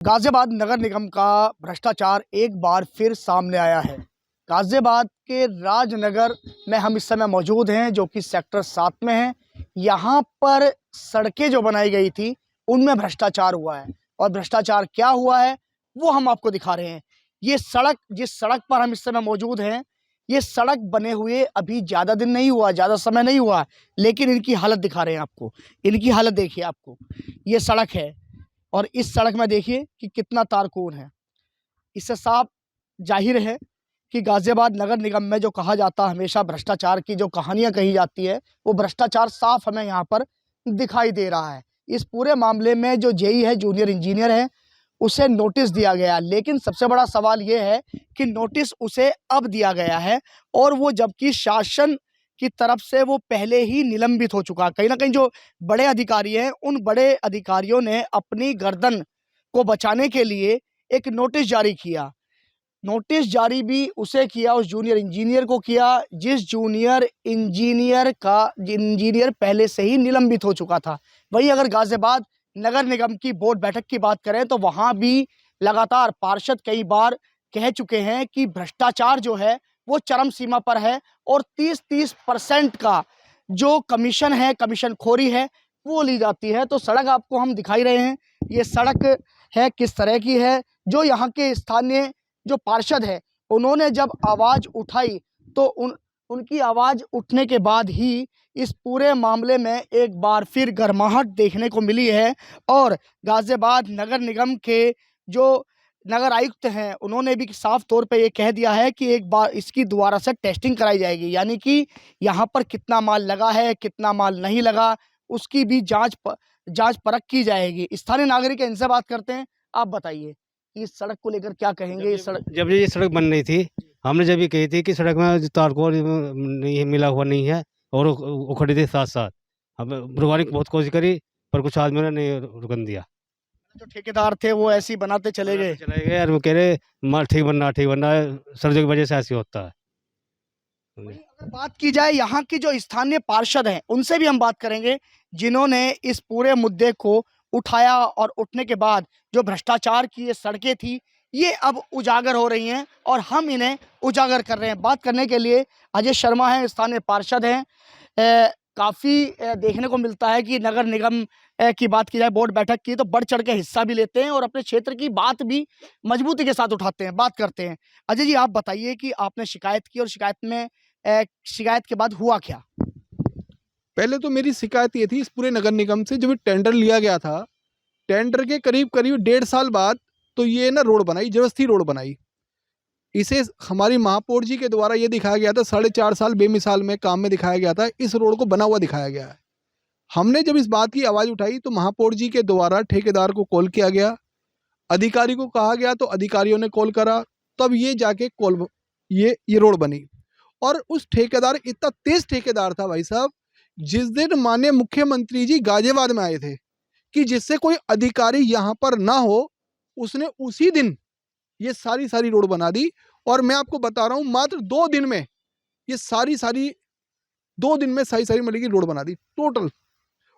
गाजियाबाद नगर निगम का भ्रष्टाचार एक बार फिर सामने आया है। गाजियाबाद के राजनगर में हम इस समय मौजूद हैं, जो कि सेक्टर 7 में है। यहाँ पर सड़कें जो बनाई गई थी, उनमें भ्रष्टाचार हुआ है। और भ्रष्टाचार क्या हुआ है, वो हम आपको दिखा रहे हैं। ये सड़क, जिस सड़क पर हम इस समय मौजूद हैं, ये सड़क बने हुए अभी ज़्यादा दिन नहीं हुआ, ज़्यादा समय नहीं हुआ, लेकिन इनकी हालत दिखा रहे हैं आपको। इनकी हालत देखिए आपको, ये सड़क है और इस सड़क में देखिए कि कितना तारकोन है। इससे साफ जाहिर है कि गाजियाबाद नगर निगम में जो कहा जाता है, हमेशा भ्रष्टाचार की जो कहानियां कही जाती है, वो भ्रष्टाचार साफ हमें यहाँ पर दिखाई दे रहा है। इस पूरे मामले में जो जेई है, जूनियर इंजीनियर है, उसे नोटिस दिया गया। लेकिन सबसे बड़ा सवाल ये है कि नोटिस उसे अब दिया गया है, और वो जबकि शासन की तरफ से वो पहले ही निलंबित हो चुका। कहीं ना कहीं जो बड़े अधिकारी हैं, उन बड़े अधिकारियों ने अपनी गर्दन को बचाने के लिए एक नोटिस जारी किया। नोटिस जारी भी उसे किया, उस जूनियर इंजीनियर को किया, जिस जूनियर इंजीनियर पहले से ही निलंबित हो चुका था। वहीं अगर गाजियाबाद नगर निगम की बोर्ड बैठक की बात करें, तो वहां भी लगातार पार्षद कई बार कह चुके हैं कि भ्रष्टाचार जो है वो चरम सीमा पर है, और 30% का जो कमीशन है, कमीशन खोरी है, वो ली जाती है। तो सड़क आपको हम दिखाई रहे हैं, ये सड़क है किस तरह की है। जो यहाँ के स्थानीय जो पार्षद है, उन्होंने जब आवाज़ उठाई, तो उनकी आवाज़ उठने के बाद ही इस पूरे मामले में एक बार फिर गर्माहट देखने को मिली है। और गाजियाबाद नगर निगम के जो नगर आयुक्त हैं, उन्होंने भी साफ तौर पे ये कह दिया है कि एक बार इसकी दोबारा से टेस्टिंग कराई जाएगी, यानी कि यहाँ पर कितना माल लगा है, कितना माल नहीं लगा, उसकी भी जांच परख की जाएगी। स्थानीय नागरिक हैं, इनसे बात करते हैं। आप बताइए कि इस सड़क को लेकर क्या कहेंगे। इस सड़क, जब ये सड़क बन रही थी, हमने जब ये कही थी कि सड़क में तारकोल नहीं है, मिला हुआ नहीं है, और उखड़ी थी साथ साथ। हम रुकवाने की बहुत कोशिश करी, पर कुछ आदमियों ने नहीं रुकन दिया। जो ठेकेदार थे वो ऐसे ही बनाते चले गए। और वो कह रहे माल ठीक बनना है, सर्दियों की वजह से ऐसे होता है। वहीं अगर बात की जाए यहाँ की जो स्थानीय पार्षद हैं, उनसे भी हम बात करेंगे, जिन्होंने इस पूरे मुद्दे को उठाया, और उठने के बाद जो भ्रष्टाचार की ये सड़कें थी, ये अब उजागर हो रही हैं, और हम इन्हें उजागर कर रहे हैं। बात करने के लिए अजय शर्मा हैं, स्थानीय पार्षद हैं। काफ़ी देखने को मिलता है कि नगर निगम की बात की जाए, बोर्ड बैठक की, तो बढ़ चढ़ के हिस्सा भी लेते हैं और अपने क्षेत्र की बात भी मजबूती के साथ उठाते हैं, बात करते हैं। अजय जी, आप बताइए कि आपने शिकायत की, और शिकायत के बाद हुआ क्या? पहले तो मेरी शिकायत ये थी इस पूरे नगर निगम से, जब टेंडर लिया गया था, टेंडर के करीब करीब 1.5 साल बाद तो ये ना रोड बनाई, जबरदस्ती रोड बनाई। इसे हमारी महापौर जी के द्वारा ये दिखाया गया था, 4.5 साल बेमिसाल में काम में दिखाया गया था, इस रोड को बना हुआ दिखाया गया है। हमने जब इस बात की आवाज़ उठाई, तो महापौर जी के द्वारा ठेकेदार को कॉल किया गया, अधिकारी को कहा गया, तो अधिकारियों ने कॉल करा, तब ये जाके ये रोड बनी। और उस ठेकेदार, इतना तेज ठेकेदार था भाई साहब, जिस दिन माननीय मुख्यमंत्री जी गाजियाबाद में आए थे, कि जिससे कोई अधिकारी यहाँ पर ना हो, उसने उसी दिन ये सारी रोड बना दी। और मैं आपको बता रहा हूँ, मात्र 2 दिन में ये सारी 2 दिन में सारी मतलब की रोड बना दी टोटल।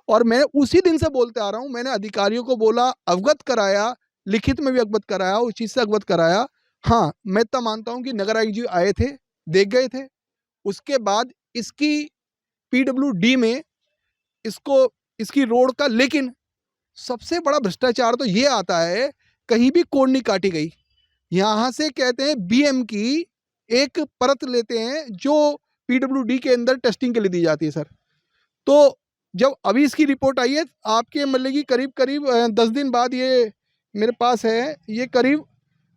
और मैं उसी दिन से बोलते आ रहा हूँ, मैंने अधिकारियों को बोला, अवगत कराया, लिखित में भी अवगत कराया, उस चीज़ से अवगत कराया। हाँ, मैं इतना मानता हूँ कि नगर आयुक्त जी आए थे, देख गए थे। उसके बाद इसकी PWD में इसकी रोड का, लेकिन सबसे बड़ा भ्रष्टाचार तो ये आता है, कहीं भी कोड नहीं काटी गई। यहाँ से कहते हैं BM की एक परत लेते हैं, जो PWD के अंदर टेस्टिंग के लिए दी जाती है सर। तो जब अभी इसकी रिपोर्ट आई है, आपके मतलब की करीब 10 दिन बाद ये मेरे पास है, ये करीब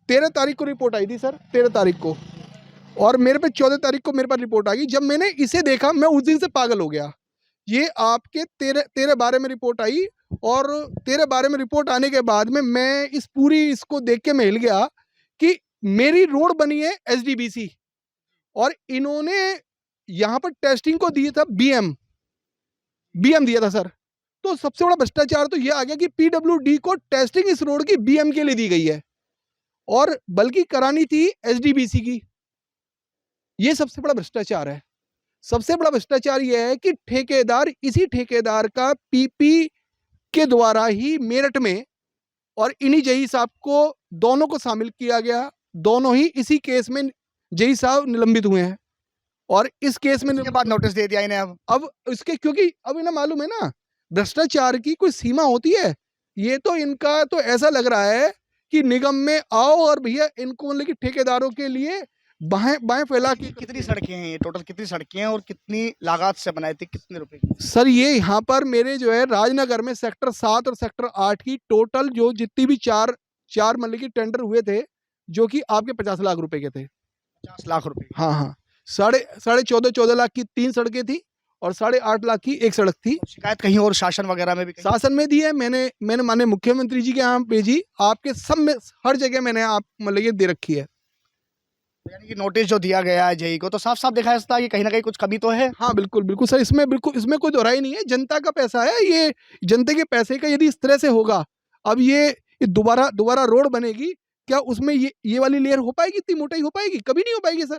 13 तारीख को रिपोर्ट आई थी सर, 13 तारीख को, और मेरे पे 14 तारीख को मेरे पास रिपोर्ट आ गई। जब मैंने इसे देखा, मैं उस दिन से पागल हो गया। ये आपके 13/12 में रिपोर्ट आई, और 13/12 में रिपोर्ट आने के बाद में मैं इसको देख के मैं हिल गया कि मेरी रोड बनी है SDBC, और इन्होंने यहाँ पर टेस्टिंग को दिया था BM दिया था सर। तो सबसे बड़ा भ्रष्टाचार तो ये आ गया कि PWD को टेस्टिंग इस रोड की BM के लिए दी गई है, और बल्कि करानी थी SDBC की। ये सबसे बड़ा भ्रष्टाचार है। सबसे बड़ा भ्रष्टाचार यह है कि इसी ठेकेदार का PP के द्वारा ही मेरठ में और इन्हीं जई साहब को दोनों को शामिल किया गया। दोनों ही इसी केस में जई साहब निलंबित हुए हैं और इस केस में इसके बाद नोटिस दे दिया इन्हें अब इसके, क्योंकि अब इन्हें मालूम है ना भ्रष्टाचार की कोई सीमा होती है। ये तो इनका तो ऐसा लग रहा है कि निगम में आओ और भैया इनको मतलब कि ठेकेदारों के लिए बाएं फैला के। कितनी सड़कें हैं ये, टोटल कितनी सड़कें हैं और कितनी लागत से बनाई थी, कितने रुपए की? सर ये यहाँ पर मेरे जो है राजनगर में सेक्टर 7 और सेक्टर 8 की टोटल जो जितनी भी चार मतलब कि टेंडर हुए थे जो कि आपके 50 लाख रुपए के थे। 50 लाख रुपए? हाँ हाँ, साढ़े 14 लाख की 3 सड़कें थी और 8.5 लाख की 1 सड़क थी। शिकायत कहीं और शासन वगैरह में भी? शासन में दी है, मैंने माननीय मुख्यमंत्री जी के यहाँ भेजी, आपके सब में हर जगह मैंने आप मतलब ये दे रखी है। यानी कि नोटिस जो दिया गया है जेई को तो साफ साफ दिखा जाता है कि कहीं ना कहीं कुछ कमी तो है। हाँ बिल्कुल बिल्कुल सर, इसमें कोई दोहराई नहीं है। जनता का पैसा है, ये जनता के पैसे का यदि इस तरह से होगा, अब ये दोबारा रोड बनेगी क्या, उसमें ये वाली लेयर हो पाएगी, इतनी मोटाई हो पाएगी? कभी नहीं हो पाएगी सर।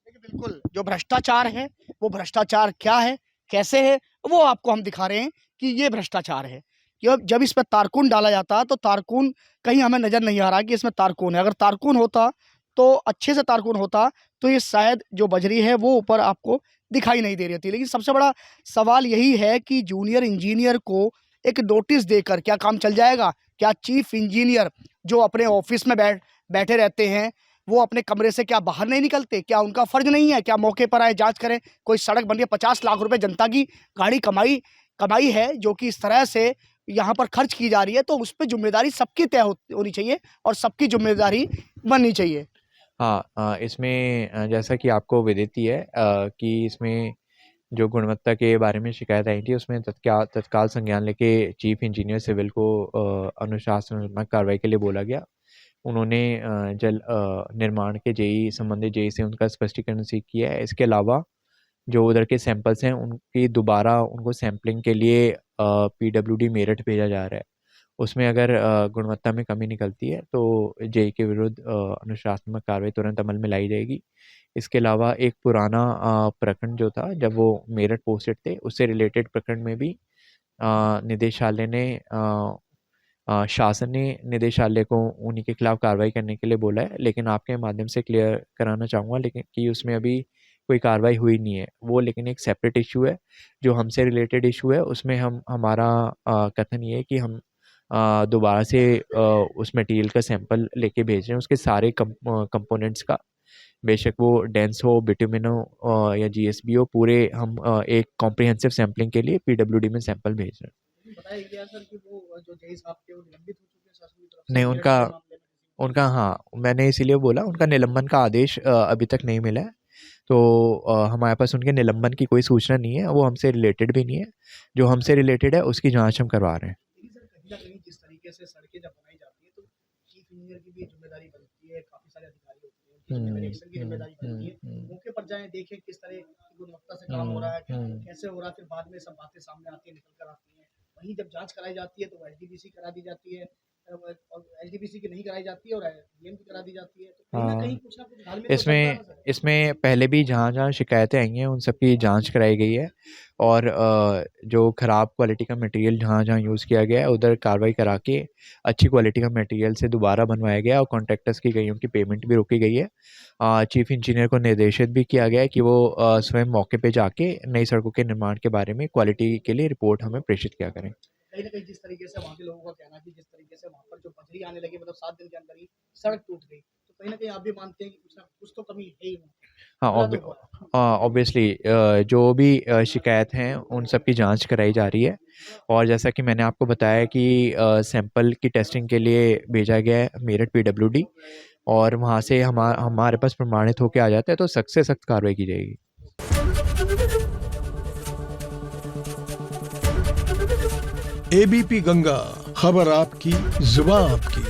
बिल्कुल, जो भ्रष्टाचार है वो भ्रष्टाचार क्या है, कैसे है, वो आपको हम दिखा रहे हैं कि ये भ्रष्टाचार है। जब इस पर तारकुन डाला जाता तो तारकुन कहीं हमें नजर नहीं आ रहा कि इसमें तारकुन है। अगर तारकुन होता तो अच्छे से तारकुन होता तो ये शायद जो बजरी है वो ऊपर आपको दिखाई नहीं दे रही थी। लेकिन सबसे बड़ा सवाल यही है कि जूनियर इंजीनियर को एक नोटिस देकर क्या काम चल जाएगा? क्या चीफ इंजीनियर जो अपने ऑफिस में बैठे रहते हैं वो अपने कमरे से क्या बाहर नहीं निकलते? क्या उनका फर्ज नहीं है? क्या मौके पर आए जांच करें? कोई सड़क बन रही है, 50 लाख रुपए जनता की गाड़ी कमाई है जो कि इस तरह से यहाँ पर खर्च की जा रही है, तो उस पर जिम्मेदारी सबकी तय होनी चाहिए और सबकी जिम्मेदारी बननी चाहिए। हाँ, इसमें जैसा कि आपको विदित ही है कि इसमें जो गुणवत्ता के बारे में शिकायत आई थी उसमें तत्काल संज्ञान लेके चीफ इंजीनियर सिविल को अनुशासनात्मक कार्रवाई के लिए बोला गया। उन्होंने जल निर्माण के जेई संबंधित जेई से उनका स्पष्टीकरण सीख किया है। इसके अलावा जो उधर के सैंपल्स हैं उनकी दोबारा उनको सैम्पलिंग के लिए PWD मेरठ भेजा जा रहा है। उसमें अगर गुणवत्ता में कमी निकलती है तो जेई के विरुद्ध अनुशासनात्मक कार्रवाई तुरंत अमल में लाई जाएगी। इसके अलावा एक पुराना प्रकरण जो था जब वो मेरठ पोस्टेड थे, उससे रिलेटेड प्रकरण में भी निदेशालय ने शासन ने निदेशालय को उन्हीं के खिलाफ कार्रवाई करने के लिए बोला है। लेकिन आपके माध्यम से क्लियर कराना चाहूँगा लेकिन कि उसमें अभी कोई कार्रवाई हुई नहीं है वो, लेकिन एक सेपरेट इशू है जो हमसे रिलेटेड इशू है। उसमें हमारा कथन ये है कि हम दोबारा से उस मटेरियल का सैंपल लेके भेज रहे हैं, उसके सारे कंपोनेंट्स का, बेशक वो डेंस हो, बिटुमिन हो या GSB हो, पूरे हम एक कॉम्प्रिहेंसिव सैम्पलिंग के लिए PWD में सैंपल भेज रहे हैं। बताया गया सर कि वो जो जेई साहब थे वो निलंबित हो चुके हैं शासन की तरफ से? नहीं, उनका हाँ, मैंने इसीलिए बोला उनका निलंबन का आदेश अभी तक नहीं मिला है, तो हमारे पास उनके निलंबन की कोई सूचना नहीं है, वो हमसे रिलेटेड भी नहीं है। जो हमसे रिलेटेड है उसकी जांच हम करवा रहे हैं। जिस तरीके से सड़कें जब बनाई जाती है तो चीफ इंजीनियर की भी जिम्मेदारी बनती है, काफी सारे अधिकारी होते हैं, एक्शन की जिम्मेदारी बनती है। मौके पर जाएं, देखें किस तरह की गुणवत्ता से काम हो रहा है, कैसे हो रहा है, फिर बाद में सब बातें सामने आती है, निकल कर आती हैं। वहीं जब जांच कराई जाती है तो SDBC करा दी जाती है और SDBC की नहीं कराई जाती है और DM की करा दी जाती है। तो कहीं ना कहीं कुछ ना कुछ घर में इसमें पहले भी जहाँ शिकायतें आई हैं उन सब की जांच कराई गई है और जो ख़राब क्वालिटी का मटेरियल जहाँ यूज़ किया गया है उधर कार्रवाई करा के अच्छी क्वालिटी का मटेरियल से दोबारा बनवाया गया और कॉन्ट्रैक्टर्स की गई उनकी पेमेंट भी रोकी गई है। चीफ इंजीनियर को निर्देशित भी किया गया है कि वो स्वयं मौके पे जाके नई सड़कों के निर्माण के बारे में क्वालिटी के लिए रिपोर्ट हमें प्रेषित किया करें। कहीं ना कहीं जिस तरीके से वहाँ के लोगों का कहना है कि जिस तरीके से वहाँ पर जो बजरी आने लगी, मतलब 7 दिन के अंदर ही सड़क टूट गई, तो कहीं ना कहीं आप भी मानते हैं कि कुछ ना कुछ तो कमी है ही। हाँ, ऑब्वियसली जो भी शिकायत हैं उन सब की जांच कराई जा रही है और जैसा कि मैंने आपको बताया कि सैंपल की टेस्टिंग के लिए भेजा गया है मेरठ PWD और वहाँ से हमारे पास प्रमाणित होकर आ जाता है तो सख्त से सख्त कार्रवाई की जाएगी। ABP गंगा, खबर आपकी, जुबान आपकी।